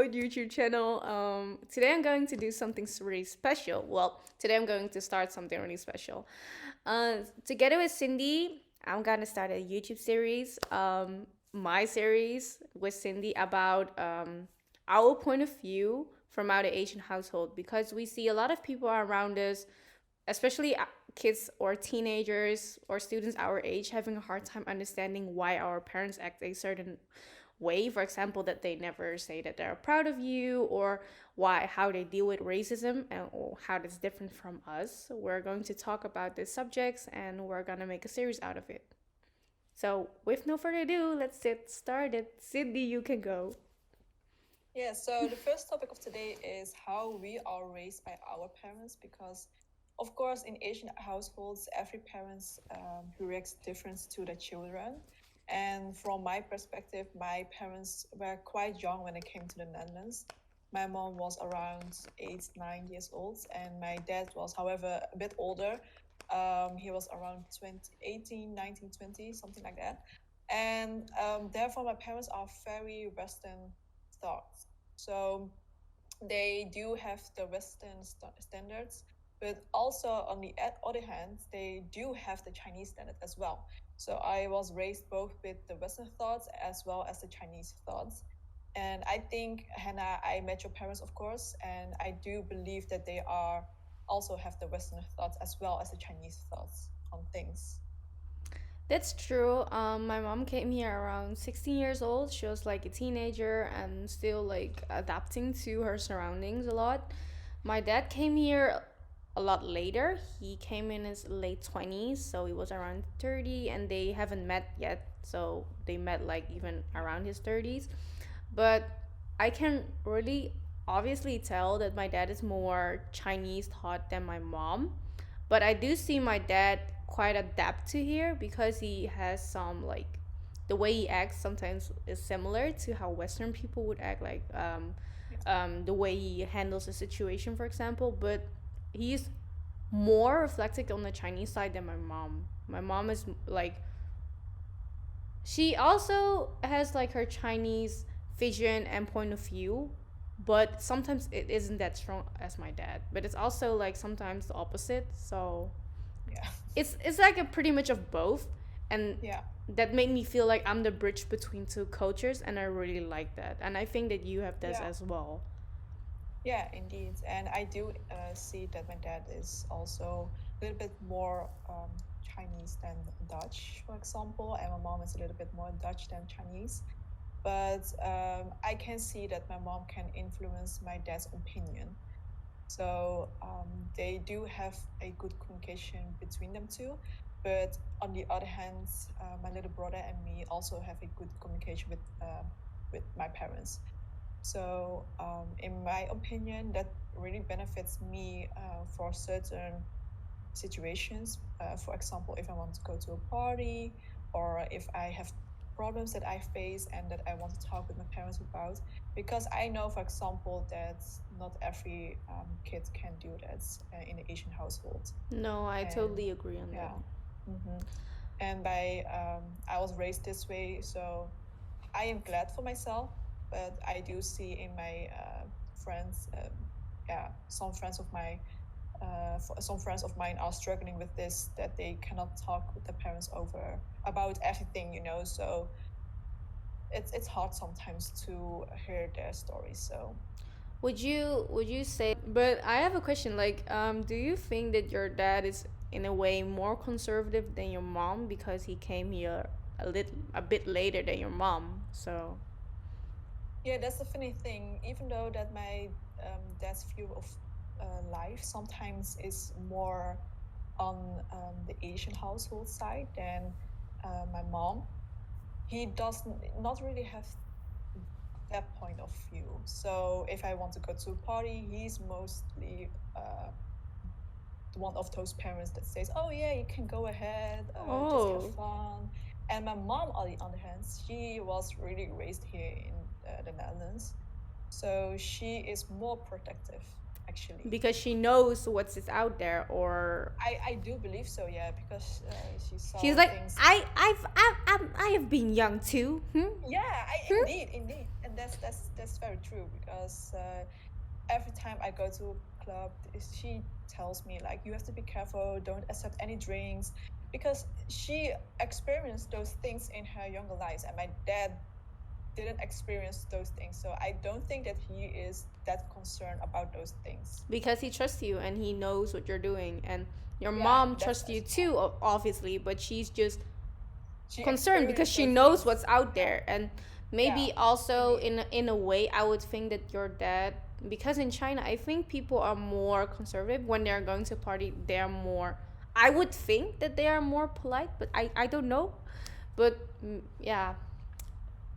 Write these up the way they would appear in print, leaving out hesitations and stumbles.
good YouTube channel. Today I'm going to do something really special. Well, today I'm going to start something really special. Together with Cindy, I'm gonna start a YouTube series. My series with Cindy about our point of view from our Asian household because we see a lot of people around us, especially kids or teenagers or students our age, having a hard time understanding why our parents act a certain way. For example, that they never say that they're proud of you, or how they deal with racism, and or how that's different from us. So we're going to talk about these subjects and we're going to make a series out of it. So with no further ado, let's get started. Cindy, you can go. Yeah, so the first topic of today is how we are raised by our parents because, of course, in Asian households, every parent reacts different to the children. And from my perspective, my parents were quite young when they came to the Netherlands. My mom was around 8, 9 years old, and my dad was, however, a bit older. He was around 20, 18, 19, 20, something like that. And therefore, my parents are very Western thoughts. So they do have the Western standards, but also on the other hand, they do have the Chinese standard as well. So I was raised both with the Western thoughts as well as the Chinese thoughts. And I think, Hannah, I met your parents, of course, and I do believe that they are also have the Western thoughts as well as the Chinese thoughts on things. That's true. My mom came here around 16 years old. She was like a teenager and still like adapting to her surroundings a lot. My dad came here a lot later. He came in his late 20s, so he was around 30, and they haven't met yet. So they met like even around his 30s. But I can really obviously tell that my dad is more Chinese thought than my mom. But I do see my dad quite adapt to here because he has some like the way he acts sometimes is similar to how Western people would act, like the way he handles a situation, for example. But he's more reflective on the Chinese side than my mom. My mom is like, she also has like her Chinese vision and point of view, but sometimes it isn't that strong as my dad. But it's also like sometimes the opposite. So Yeah. it's like a pretty much of both, and Yeah. that made me feel like I'm the bridge between two cultures, and I really like that. And I think that you have this Yeah. as well. Yeah, indeed. And I do see that my dad is also a little bit more Chinese than Dutch, for example, and my mom is a little bit more Dutch than Chinese. But I can see that my mom can influence my dad's opinion. So they do have a good communication between them two. But on the other hand, my little brother and me also have a good communication with my parents. So, in my opinion, that really benefits me for certain situations. For example, if I want to go to a party or if I have problems that I face and that I want to talk with my parents about. Because I know, for example, that not every kid can do that in the Asian household. No, I And totally agree on that. yeah. Mm-hmm. And I was raised this way, so I am glad for myself, but I do see in my friends, yeah, some friends of mine are struggling with this, that they cannot talk with their parents over about everything, So it's hard sometimes to hear their stories. So Would you say, but I have a question, like do you think that your dad is in a way more conservative than your mom because he came here a bit later than your mom? So yeah, that's the funny thing. Even though that my dad's view of life sometimes is more on the Asian household side than my mom. He does not really have that point of view. So if I want to go to a party, he's mostly one of those parents that says, "Oh yeah, you can go ahead, just have oh, fun." And my mom, on the other hand, she was really raised here in the Netherlands, so she is more protective, actually. because she knows what's is out there, or I do believe so, yeah, because she she's saw like, things. I have been young too. Hmm? Yeah, Hmm? indeed. And that's very true because every time I go to a club, she tells me like you have to be careful, don't accept any drinks, because she experienced those things in her younger lives, and my dad didn't experience those things. So I don't think that he is that concerned about those things. Because he trusts you and he knows what you're doing, and your Yeah, mom that's trusts you as well. too, obviously, but she's just She concerned because experienced she those knows things. what's out Yeah, there. And yeah, maybe also indeed. in a way I would think that your dad, because in China I think people are more conservative when they're going to party. They're more, I would think that they are more polite, but I don't know. But yeah,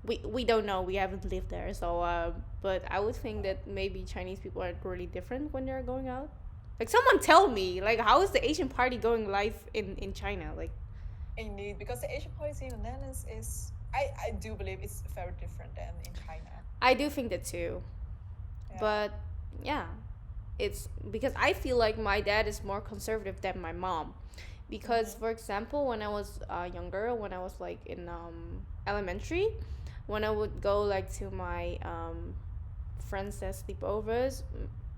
we don't know, we haven't lived there. So but I would think Uh, that maybe Chinese people are really different when they're going out. Like, someone tell me, like, how is the Asian party going live in China? Like, Indeed, because the Asian policy in the Netherlands is, I do believe it's very different than in China. I do think that too. Yeah. But yeah, it's because I feel like my dad is more conservative than my mom. Because, Mm-hmm. for example, when I was younger, when I was like in elementary, when I would go like to my friends as sleepovers,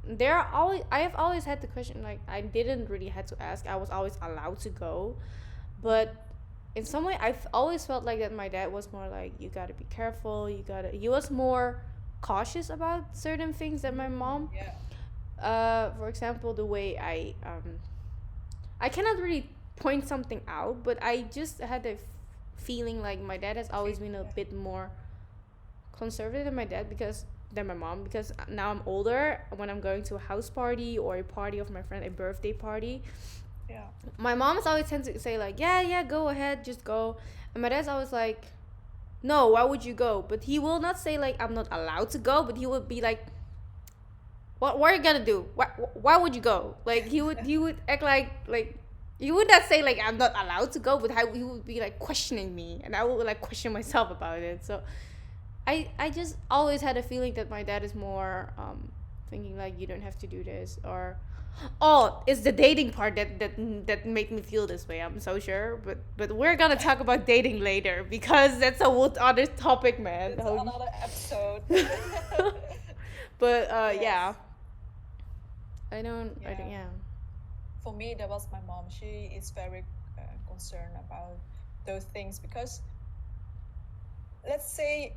there are always, I have always had the question, like, I didn't really had to ask. I was always allowed to go, Mm-hmm. but in some way I've always felt like that my dad was more like, you gotta be careful, you gotta, he was more cautious about certain things than my mom. Yeah. For example, the way I cannot really point something out, but I just had a feeling like my dad has always been a Yeah. bit more conservative than my dad, because than my mom, because now I'm older. When I'm going to a house party or a party of my friend, a birthday party, Yeah. my mom is always tends to say like, yeah, yeah, go ahead, just go. And my dad's always like, no, why would you go? But he will not say like, I'm not allowed to go, but he would be like, what are you gonna do? Why would you go? Like, he would act like he would not say like, I'm not allowed to go, but he would be like questioning me, and I would like question myself about it. So I just always had a feeling that my dad is more thinking like, you don't have to do this. Or, oh, it's the dating part that made me feel this way. I'm so sure, but we're gonna talk about dating later, because that's a whole other topic, man. It's another episode. But yeah, Yes. I don't, Yeah. yeah. For me, that was my mom. She is very concerned about those things because, let's say,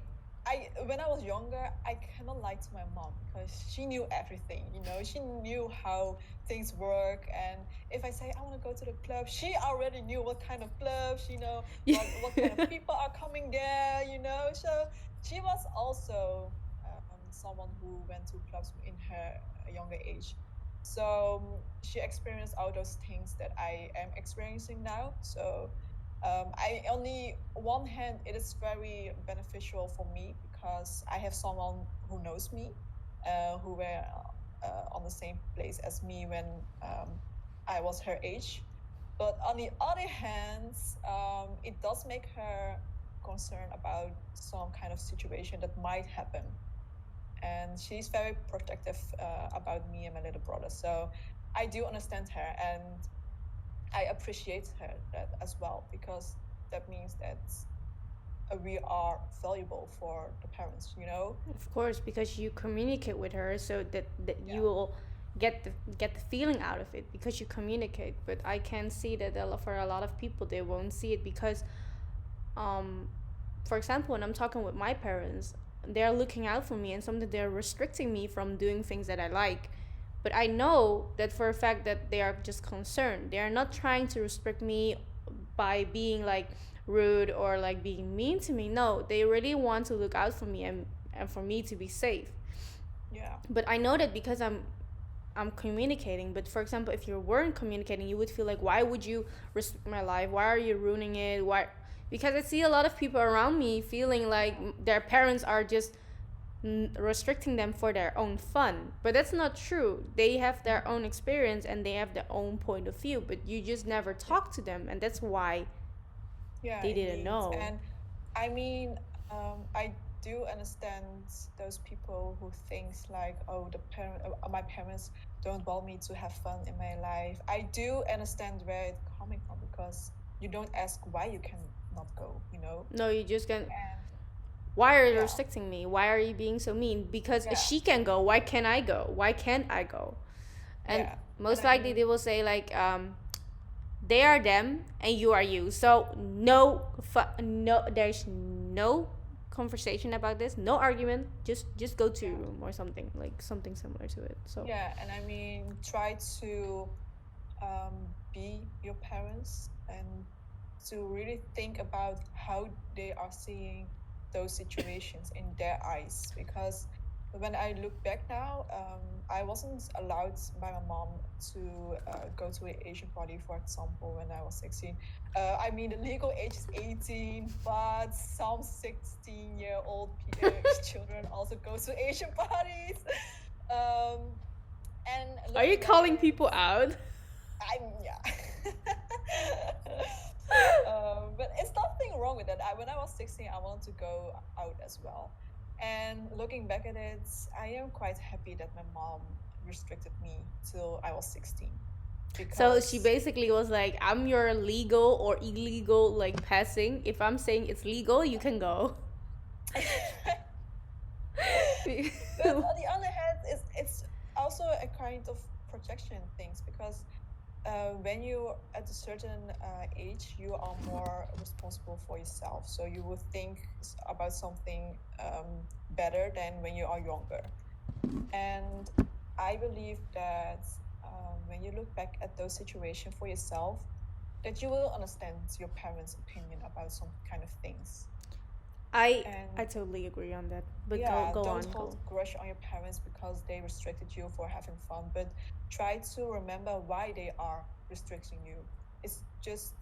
when I was younger, I cannot lie to my mom because she knew everything. She knew how things work, and if I say I want to go to the club, she already knew what kind of clubs, what kind of people are coming there. So she was also someone who went to clubs in her younger age. So she experienced all those things that I am experiencing now. So I only one hand, it is very beneficial for me because I have someone who knows me, who were on the same place as me when I was her age. But on the other hand, it does make her concerned about some kind of situation that might happen, and she's very protective about me and my little brother. So I do understand her, and I appreciate her that as well, because that means that we are valuable for the parents. Of course, because you communicate with her, so that you Yeah. will get the feeling out of it, because you communicate. But I can see that for a lot of people, they won't see it, because um for example, when I'm talking with my parents, they're looking out for me, and sometimes they're restricting me from doing things that I like. But I know that for a fact that they are just concerned. They are not trying to restrict me by being like rude or like being mean to me. No, they really want to look out for me, and for me to be safe. Yeah. But I know that because I'm communicating. But for example, if you weren't communicating, you would feel like, why would you restrict my life? Why are you ruining it? Why? Because I see a lot of people around me feeling like Yeah. their parents are just restricting them for their own fun. But that's not true. They have their own experience and they have their own point of view, but you just never Yeah. talk to them, and that's why Yeah, they didn't indeed. know. And I mean, I do understand those people who thinks like, oh, my parents don't want me to have fun in my life. I do understand where it's coming from, because you don't ask why you cannot go. No, you just can. And Why are you Yeah. restricting me? Why are you being so mean? Because Yeah. she can go, why can't I go? Why can't I go? And Yeah. And most I likely mean, they will say like, they are them and you are you. So no, there's no conversation about this, no argument. Just go to your yeah. room or something like something similar to it. So Yeah. And I mean, try to be your parents and to really think about how they are seeing those situations in their eyes. Because when I look back now, I wasn't allowed by my mom to go to an Asian party, for example, when I was 16. I mean, the legal age is 18, but some 16-year-old children also go to Asian parties. Um, and are you looking back at calling it, people out? I'm yeah. But it's nothing wrong with that. When I was 16, I wanted to go out as well. And looking back at it, I am quite happy that my mom restricted me till I was 16. So she Because basically was like, I'm your legal or illegal like passing. If I'm saying it's legal, you can go. but on the other hand, it's also a kind of protection things, because when you at a certain age, you are more responsible for yourself. So you will think about something better than when you are younger. And I believe that when you look back at those situations for yourself, that you will understand your parents' opinion about some kind of things. I And I totally agree on that. But yeah, go on, don't go. hold grudge on your parents because they restricted you for having fun, but try to remember why they are restricting you. It's just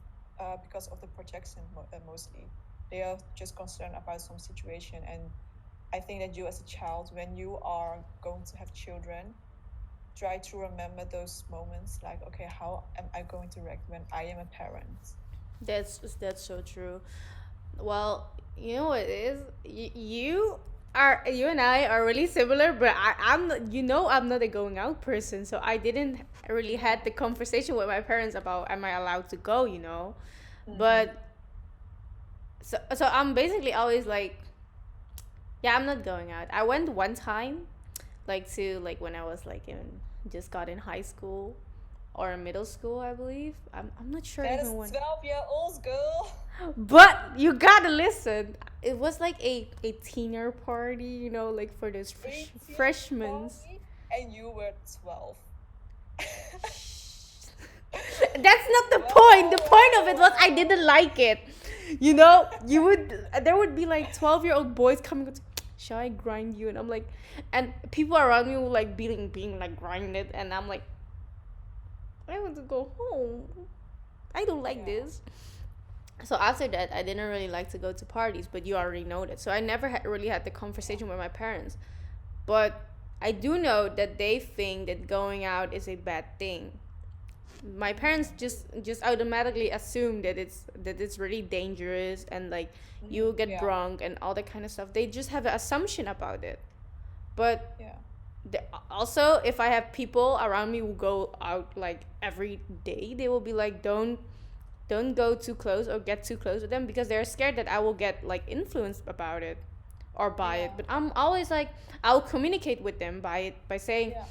because of the protection mostly. They are just concerned about some situation. And I think that you as a child, when you are going to have children, try to remember those moments like, okay, how am I going to react when I am a parent? That's so true. Well, you know what it is? You and I are really similar, but I'm not, I'm not a going out person, so I didn't really Yeah. had the conversation with my parents about am I allowed to go. Mm-hmm. But so I'm basically always like, yeah, I'm not going out. I went one time, like to like when I was like in just got in high school or middle school, I believe. I'm not sure That even is when. 12-year-olds, girl. But you gotta listen. It was like a teener party, like for those 18 freshmen. party and you were 12. That's not the point. The point of it was I Wow. didn't like it. There would be like 12-year-old boys coming up to, shall I grind you? And I'm like, and people around me were like being like grinded, and I'm like, I want to go home. I don't like Yeah. this. So after that, I didn't really like to go to parties, but you already know that. So I never really had the conversation with my parents. But I do know that they think that going out is a bad thing. My parents just automatically assume that it's really dangerous and like you will get Yeah. drunk and all that kind of stuff. They just have an assumption about it. But Yeah. also, if I have people around me who go out like every day, they will be like, don't go too close or get too close with them because they're scared that I will get like influenced about it or by it. Yeah. But I'm always like, I'll communicate with them by it by saying, Yeah.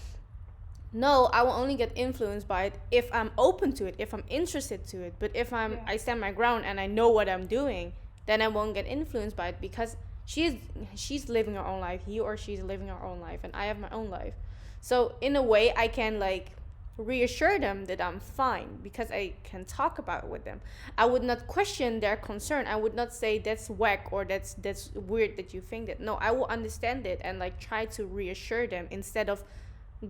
no, I will only get influenced by it if I'm open to it, if I'm interested to it. But if Yeah. I stand my ground and I know what I'm doing, then I won't get influenced by it because she's living her own life, he or she's living her own life, and I have my own life. So in a way, I can like reassure them that I'm fine because I can talk about it with them. I would not question their concern. I would not say that's whack or that's weird that you think that. No, I will understand it and like try to reassure them instead of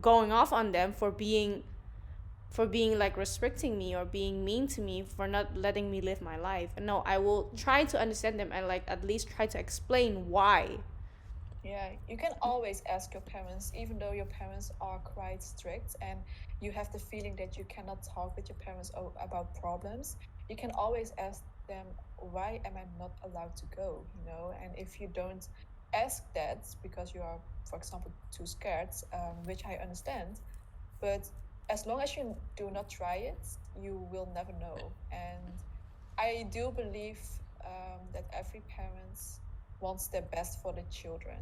going off on them for being like restricting me or being mean to me for not letting me live my life. No, I will try to understand them and like at least try to explain why. Yeah, you can always ask your parents, even though your parents are quite strict and you have the feeling that you cannot talk with your parents about problems. You can always ask them, why am I not allowed to go? And if you don't ask that because you are, for example, too scared, which I understand, but as long as you do not try it, you will never know. And I do believe that every parent wants the best for the children.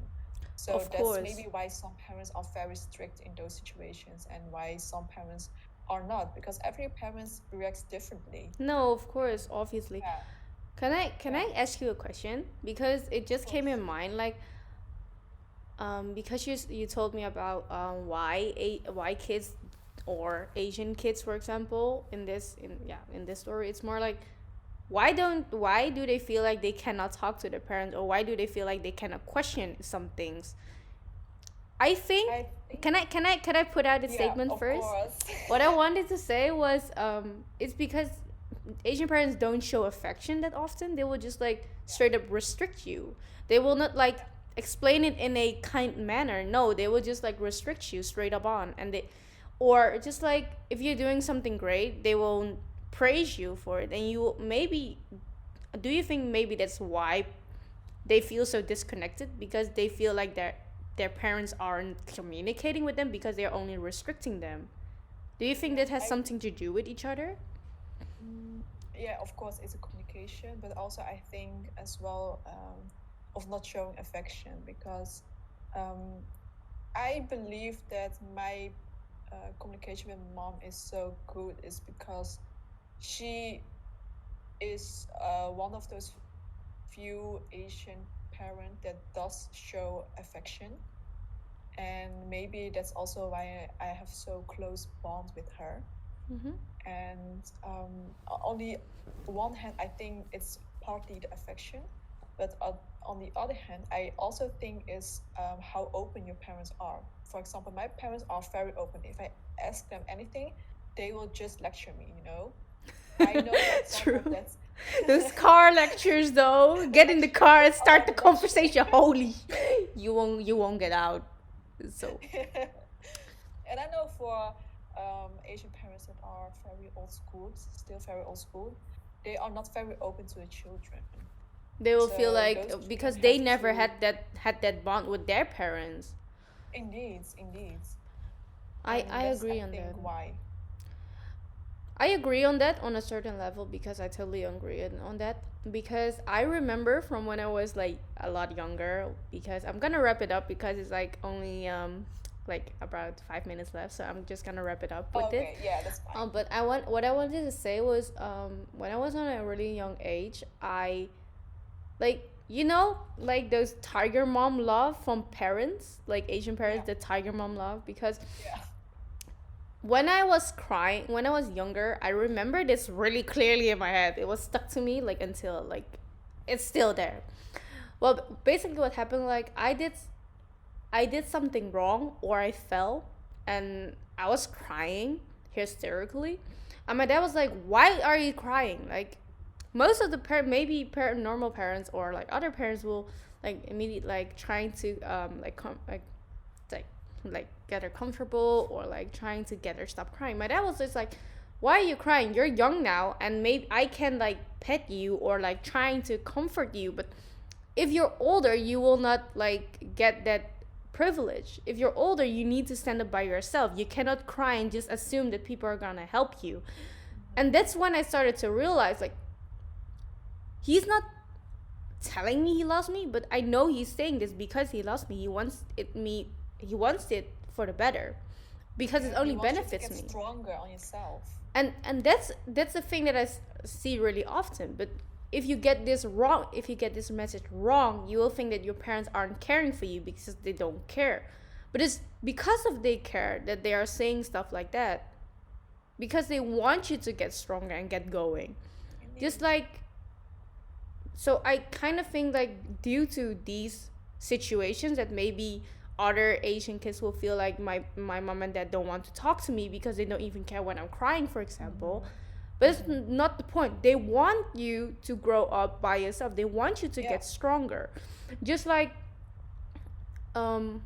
So Of that's course. maybe why some parents are very strict in those situations and why some parents are not, because every parent reacts differently. No, of course, obviously. Yeah, Can I yeah, ask you a question? Because it of just came course. in mind, like, because you told me about why kids or Asian kids, for example, in this story, it's more like why do they feel like they cannot talk to their parents, or why do they feel like they cannot question some things? I think I think, can I put out a yeah, statement of first? course. What I wanted to say was it's because Asian parents don't show affection that often. They will just like Yeah, straight up restrict you. They will not like yeah, explain it in a kind manner. No, they will just like restrict you straight up on, and they or just like if you're doing something great, they will praise you for it, and you maybe do you think maybe that's why they feel so disconnected, because they feel like their parents aren't communicating with them because they're only restricting them? Do you think yeah. that has something to do with each other? Mm, yeah, of course, it's a communication, but also I think as well, of not showing affection, because um, I believe that my communication with mom is so good is because she is one of those few Asian parent that does show affection, and maybe that's also why I have so close bond with her. Mm-hmm. And on the one hand, I think it's partly the affection, but on the other hand, I also think is how open your parents are. For example, my parents are very open. If I ask them anything, they will just lecture me, you know. I know, for example, True. that Those car lectures though. Get in the lectures car and are start like the lectures. conversation. Holy, you won't get out. So And I know for Asian parents that are very old school, still very old school, they are not very open to the children. they will feel So like those children because they have never to, had that bond with their parents. indeed, indeed. I And that's, I agree on that. think, why. I agree on that on a certain level, because I totally agree on that, because I remember from when I was like a lot younger, because I'm gonna wrap it up because it's like only like about 5 minutes left, so I'm just gonna wrap it up with it. Okay, yeah, that's fine. But what I wanted to say was when I was on a really young age, I like like those tiger mom love from parents, like Asian Yeah, parents, the tiger mom love, because yeah, when I was crying, when I was younger, I remember this really clearly in my head. It was stuck to me like until like it's still there. Well, basically what happened, like I did something wrong, or I fell and I was crying hysterically. And my dad was like, "Why are you crying?" Like most of the maybe normal parents or like other parents will like immediately like trying to like like get her comfortable, or like trying to get her stop crying. My dad was just like, "Why are you crying? You're young now, and maybe I can like pet you or like trying to comfort you, but if you're older, you will not like get that privilege. If you're older, you need to stand up by yourself. You cannot cry and just assume that people are gonna help you." And that's when I started to realize like he's not telling me he loves me, but I know he's saying this because he loves me. He wants it for the better, because it yeah. He only wants you to benefits get me. stronger on yourself. And that's the thing that see really often. But if you get this wrong, if you get this message wrong, you will think that your parents aren't caring for you because they don't care. But it's because of they care that they are saying stuff like that, because they want you to get stronger and get going. Just Indeed. like, so I kind of think like due to these situations that maybe other Asian kids will feel like my mom and dad don't want to talk to me because they don't even care when I'm crying, for example. But it's not the point. They want you to grow up by yourself. They want you to Yeah, get stronger. Just like um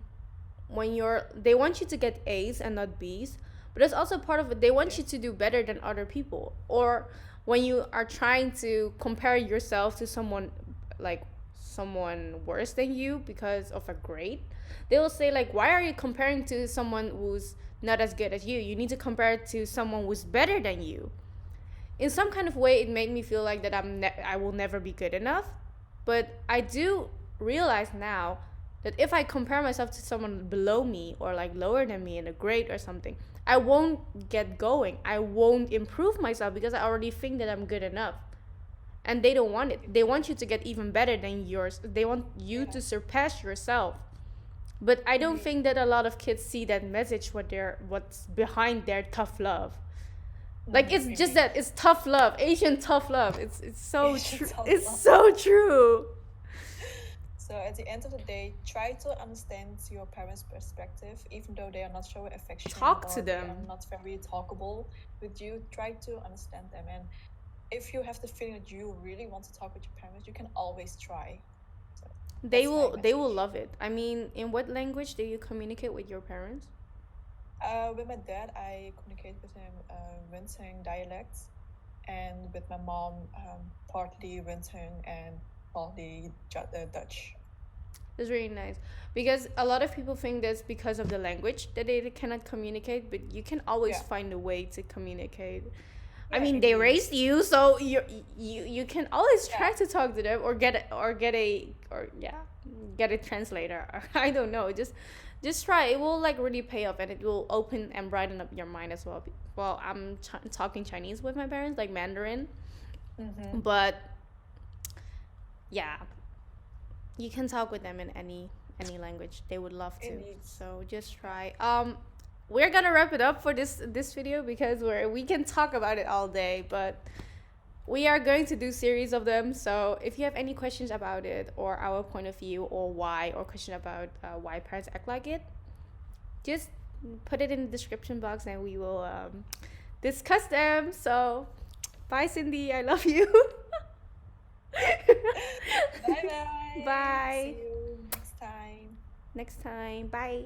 when they want you to get A's and not B's, but it's also part of it. They want you yes, to do better than other people. Or when you are trying to compare yourself to someone like someone worse than you because of a grade, they will say like, "Why are you comparing to someone who's not as good as you? You need to compare it to someone who's better than you." In some kind of way, it made me feel like that I will never be good enough. But I do realize now that if I compare myself to someone below me or like lower than me in a grade or something, I won't get going. I won't improve myself because I already think that I'm good enough. And they don't want it. They want you to get even better than yours. They want you Yeah. to surpass yourself. But I don't Indeed. think that a lot of kids see that message, what's behind their tough love. Like Mm, it's just indeed. that it's tough love, Asian tough love. It's so Asian true. tough It's love. so true. So at the end of the day, try to understand your parents' perspective, even though they are not showing affection Talk to or they are them. not very talkable with you. Try to understand them, and if you have the feeling that you really want to talk with your parents, you can always try. So They that's my will message. love it. I mean, in what language do you communicate with your parents? With my dad, I communicate with him Winsung dialects, and with my mom, partly Winsung and partly Dutch. It's really nice because a lot of people think that's because of the language that they cannot communicate, but you can always Yeah, find a way to communicate. I yeah, mean, they indeed. raised you, so you can always Yeah, try to talk to them or get a translator. I don't know. Just try. It will like really pay off, and it will open and brighten up your mind as well. Well, I'm talking Chinese with my parents, like Mandarin, mm-hmm. but yeah, you can talk with them in any language. They would love to. Indeed. So just Yeah. try. We're gonna wrap it up for this video because we can talk about it all day, but we are going to do series of them. So if you have any questions about it or our point of view or why or question about why parents act like it, just put it in the description box and we will discuss them. So bye, Cindy. I love you. Bye bye. Bye. See you next time. Next time. Bye.